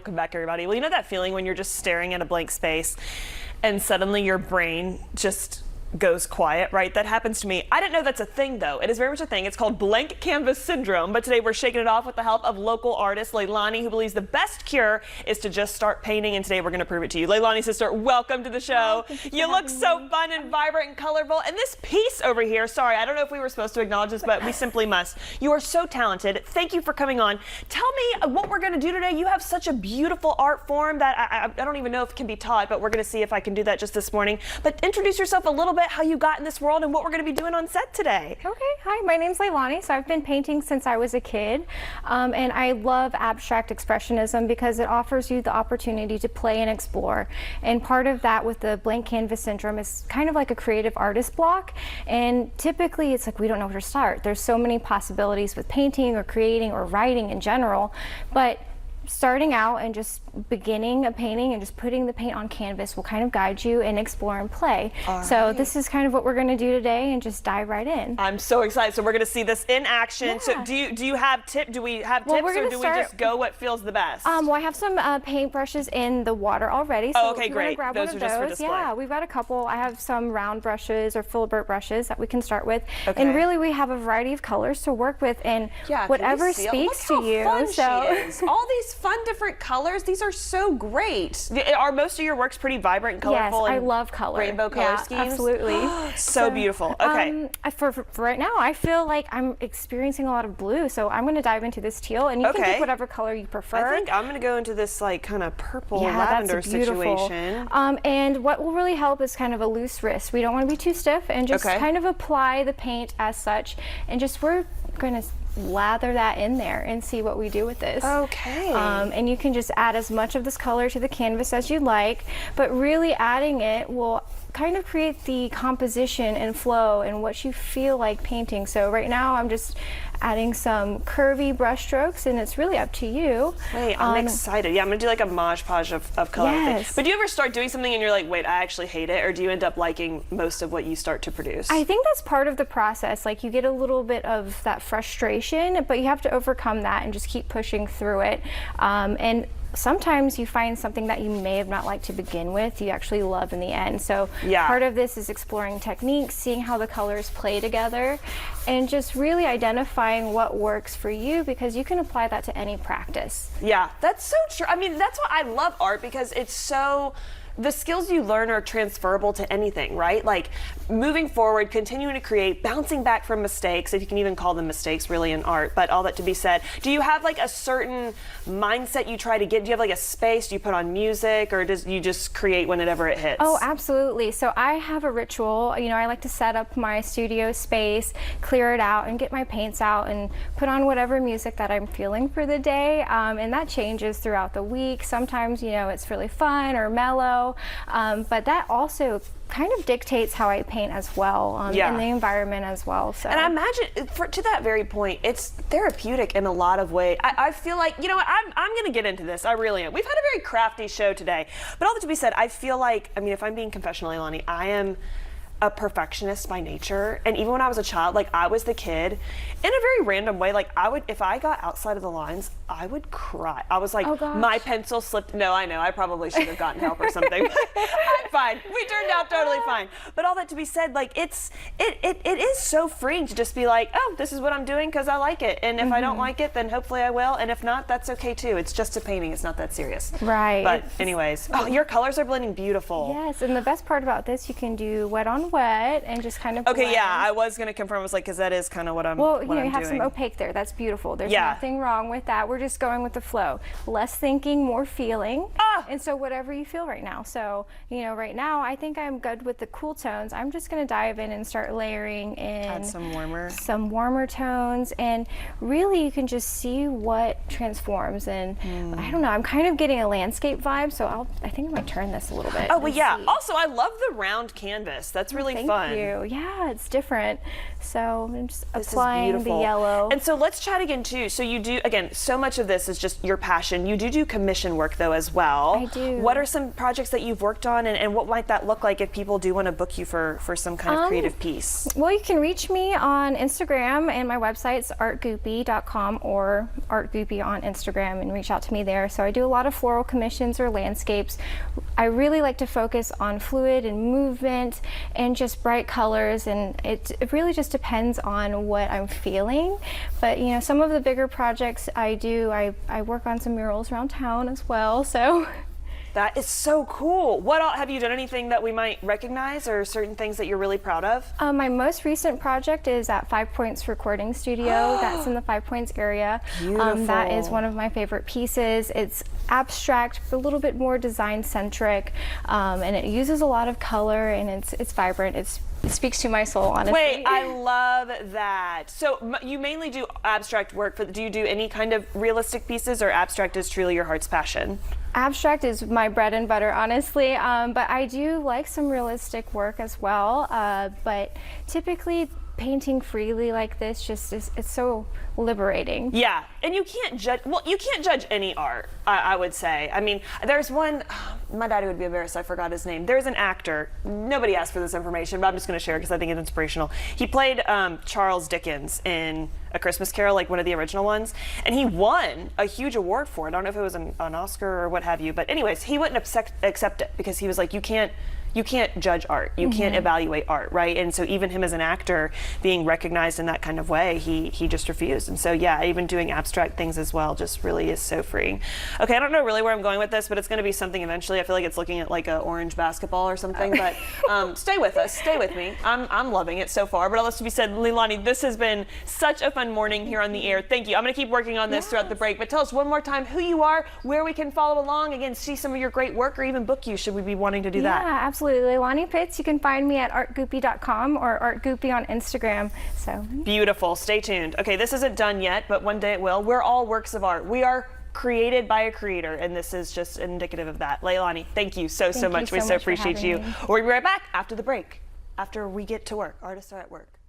Welcome back, everybody. Well, you know that feeling when you're just staring at a blank space and suddenly your brain just goes quiet, right? That happens to me. I didn't know that's a thing, though. It is very much a thing. It's called blank canvas syndrome. But today we're shaking it off with the help of local artist Leilani, who believes the best cure is to just start painting. And today we're going to prove it to you. Leilani, sister, welcome to the show. You look so fun and vibrant and colorful. And this piece over here, sorry, I don't know if we were supposed to acknowledge this, but we simply must. You are so talented. Thank you for coming on. Tell me what we're going to do today. You have such a beautiful art form that I don't even know if it can be taught, but we're going to see if I can do that just this morning. But introduce yourself a little bit, how you got in this world and what we're going to be doing on set today. Okay, hi, my name's Leilani. So I've been painting since I was a kid, and I love abstract expressionism because it offers you the opportunity to play and explore. And part of that with the blank canvas syndrome is kind of like a creative artist block. And typically it's like we don't know where to start. There's so many possibilities with painting or creating or writing in general, but starting out and just beginning a painting and just putting the paint on canvas will kind of guide you and explore and play. So this is kind of what we're going to do today and just dive right in. I'm so excited. So we're going to see this in action. Yeah. So do you have tips? Do we have tips, or do we just go what feels the best? Well, I have some paint brushes in the water already. So okay, great. Grab those one are of just those. for display. Yeah, we've got a couple. I have some round brushes or filbert brushes that we can start with. Okay. And really we have a variety of colors to work with and whatever speaks to you. All these fun different colors. These are so great. Are most of your works pretty vibrant and colorful? Yes, and I love color. Rainbow color schemes? Absolutely. So beautiful. Okay. For right now, I feel like I'm experiencing a lot of blue, so I'm going to dive into this teal, and you can pick whatever color you prefer. I think I'm going to go into this like kind of purple lavender situation. And what will really help is kind of a loose wrist. We don't want to be too stiff, and just kind of apply the paint as such, and just we're going to lather that in there and see what we do with this. Okay. And you can just add as much of this color to the canvas as you like, but really adding it will kind of create the composition and flow and what you feel like painting. So right now I'm just adding some curvy brush strokes, and it's really up to you. Wait, I'm excited. Yeah, I'm gonna do like a Mod Podge of color. Yes. But do you ever start doing something and you're like, wait, I actually hate it, or do you end up liking most of what you start to produce? I think that's part of the process. Like you get a little bit of that frustration, but you have to overcome that and just keep pushing through it. And sometimes you find something that you may have not liked to begin with, you actually love in the end. So part of this is exploring techniques, seeing how the colors play together, and just really identifying what works for you, because you can apply that to any practice. Yeah, that's so true. I mean, that's why I love art, because it's so, the skills you learn are transferable to anything, right? Like moving forward, continuing to create, bouncing back from mistakes, if you can even call them mistakes really in art, but all that to be said. Do you have like a certain mindset you try to get? Do you have like a space? Do you put on music, or does you just create whenever it hits? Oh, absolutely. So I have a ritual. You know, I like to set up my studio space, clear it out, and get my paints out and put on whatever music that I'm feeling for the day. And that changes throughout the week. Sometimes, you know, it's really fun or mellow. But that also kind of dictates how I paint as well, and the environment as well. So. And I imagine, to that very point, it's therapeutic in a lot of ways. I feel like, you know what, I'm going to get into this. I really am. We've had a very crafty show today. But all that to be said, I feel like, I mean, if I'm being confessional, Leilani, I am a perfectionist by nature. And even when I was a child, like I was the kid in a very random way. Like I would, if I got outside of the lines, I would cry. I was like, my pencil slipped. No, I know, I probably should have gotten help or something. I'm fine. We turned out totally fine. But all that to be said, like it is so freeing to just be like, oh, this is what I'm doing because I like it. And if I don't like it, then hopefully I will. And if not, that's okay too. It's just a painting. It's not that serious. Right. But anyways, your colors are blending beautiful. Yes, and the best part about this, you can do wet on wet and just kind of blend. Yeah, I was going to confirm. I was like, because that is kind of what I'm Well, you have some opaque there. That's beautiful. There's nothing wrong with that. We're just going with the flow. Less thinking, more feeling. And so whatever you feel right now. So, you know, right now, I think I'm good with the cool tones. I'm just going to dive in and start layering in add some warmer tones. And really, you can just see what transforms. And I don't know, I'm kind of getting a landscape vibe. So I think I'm going to turn this a little bit. Oh, well, yeah. Also, I love the round canvas. That's really fun. Thank you. Yeah, it's different. So I'm just applying the yellow. And so let's chat again too. So you do, again, so much of this is just your passion. You do commission work though as well. well. I do. What are some projects that you've worked on, and what might that look like if people do want to book you for some kind of creative piece? Well, you can reach me on Instagram, and my website's artgoopy.com or artgoopy on Instagram, and reach out to me there. So I do a lot of floral commissions or landscapes. I really like to focus on fluid and movement and just bright colors, and it really just depends on what I'm feeling. But you know, some of the bigger projects I do, I work on some murals around town as well. So That is so cool. What have you done anything that we might recognize, or certain things that you're really proud of? my most recent project is at Five Points Recording Studio. That's in the Five Points area. That is one of my favorite pieces. It's abstract, but a little bit more design centric, and it uses a lot of color, and it's vibrant. It speaks to my soul, honestly. Wait, I love that. So you mainly do abstract work. Do you do any kind of realistic pieces, or abstract is truly your heart's passion? Abstract is my bread and butter, honestly, but I do like some realistic work as well. But typically, painting freely like this it's so liberating. Yeah, and you can't judge. Well, you can't judge any art. I would say. I mean, there's one. My daddy would be embarrassed. I forgot his name. There's an actor. Nobody asked for this information, but I'm just going to share it because I think it's inspirational. He played Charles Dickens in A Christmas Carol, like one of the original ones, and he won a huge award for it. I don't know if it was an Oscar or what have you, but anyways, he wouldn't accept it because he was like, you can't judge art. You can't evaluate art, right? And so even him as an actor being recognized in that kind of way, he just refused. And so yeah, even doing abstract things as well just really is so freeing. Okay, I don't know really where I'm going with this, but it's going to be something eventually. I feel like it's looking at like a orange basketball or something, but stay with us, stay with me. I'm loving it so far. But all this to be said, Leilani, this has been such a fun morning here on the air. Thank you. I'm going to keep working on this throughout the break, but tell us one more time who you are, where we can follow along, again, see some of your great work, or even book you should we be wanting to do that. Yeah, absolutely. Leilani Pitts. You can find me at artgoopy.com or artgoopy on Instagram. So beautiful. Stay tuned. Okay, this isn't done yet, but one day it will. We're all works of art. We are created by a creator, and this is just indicative of that. Leilani, thank you so much. We so appreciate you. We'll be right back after the break, after we get to work. Artists are at work.